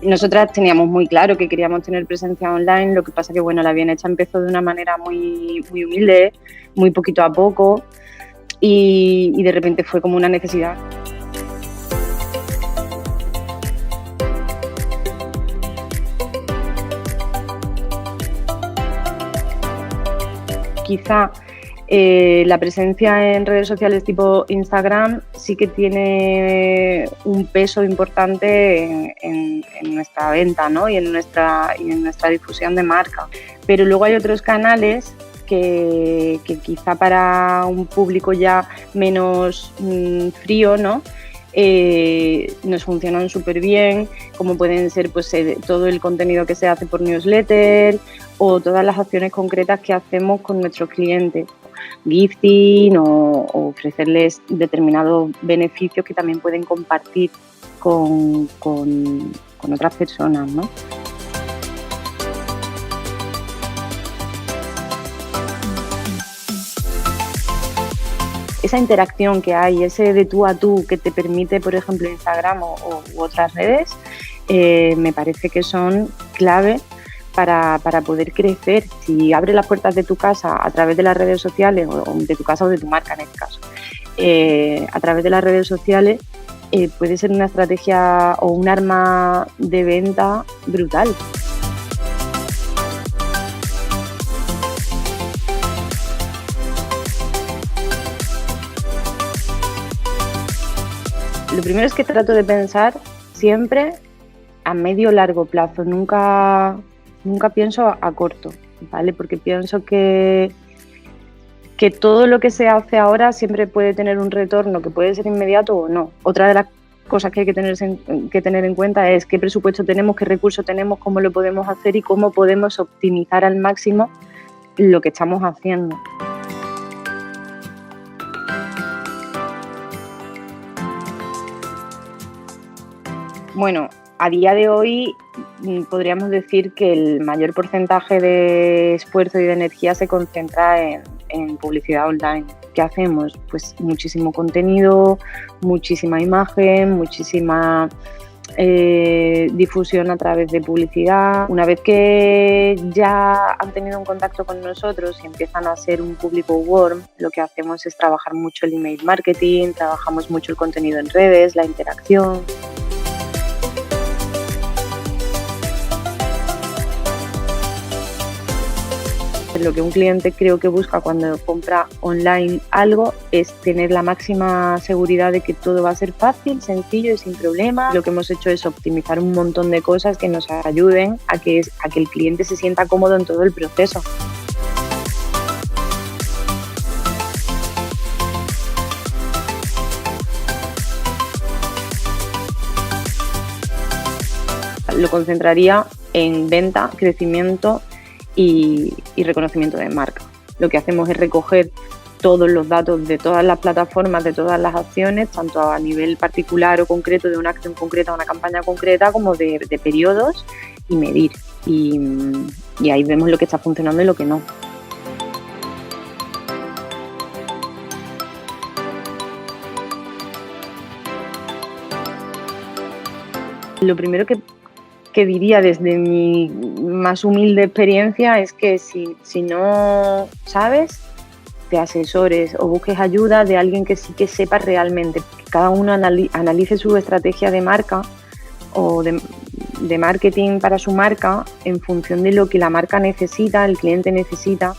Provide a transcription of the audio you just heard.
Nosotras teníamos muy claro que queríamos tener presencia online, lo que pasa que, bueno, la Bien Hecha empezó de una manera muy, muy humilde, muy poquito a poco, y de repente fue como una necesidad. Quizá la presencia en redes sociales tipo Instagram sí que tiene un peso importante en nuestra venta, ¿no? y en nuestra difusión de marca. Pero luego hay otros canales que quizá para un público ya menos frío, ¿no? Nos funcionan súper bien, como pueden ser pues, todo el contenido que se hace por newsletter o todas las acciones concretas que hacemos con nuestros clientes, gifting o ofrecerles determinados beneficios que también pueden compartir con otras personas, ¿no? Esa interacción que hay, ese de tú a tú que te permite, por ejemplo, Instagram u otras redes, me parece que son clave para poder crecer. Si abres las puertas de tu casa a través de las redes sociales, o de tu casa o de tu marca en este caso, a través de las redes sociales, puede ser una estrategia o un arma de venta brutal. Lo primero es que trato de pensar siempre a medio o largo plazo, nunca pienso a corto, ¿vale? Porque pienso que todo lo que se hace ahora siempre puede tener un retorno que puede ser inmediato o no. Otra de las cosas que hay que tener en cuenta es qué presupuesto tenemos, qué recursos tenemos, cómo lo podemos hacer y cómo podemos optimizar al máximo lo que estamos haciendo. Bueno, a día de hoy podríamos decir que el mayor porcentaje de esfuerzo y de energía se concentra en publicidad online. ¿Qué hacemos? Pues muchísimo contenido, muchísima imagen, muchísima difusión a través de publicidad. Una vez que ya han tenido un contacto con nosotros y empiezan a ser un público warm, lo que hacemos es trabajar mucho el email marketing, trabajamos mucho el contenido en redes, la interacción. Lo que un cliente creo que busca cuando compra online algo es tener la máxima seguridad de que todo va a ser fácil, sencillo y sin problema. Lo que hemos hecho es optimizar un montón de cosas que nos ayuden a que el cliente se sienta cómodo en todo el proceso. Lo concentraría en venta, crecimiento y reconocimiento de marca. Lo que hacemos es recoger todos los datos de todas las plataformas, de todas las acciones, tanto a nivel particular o concreto, de una acción concreta, una campaña concreta, como de periodos, y medir. Y ahí vemos lo que está funcionando y lo que no. Lo primero que diría desde mi más humilde experiencia es que si no sabes, te asesores o busques ayuda de alguien que sí que sepa realmente. Que cada uno analice su estrategia de marca o de marketing para su marca en función de lo que la marca necesita, el cliente necesita,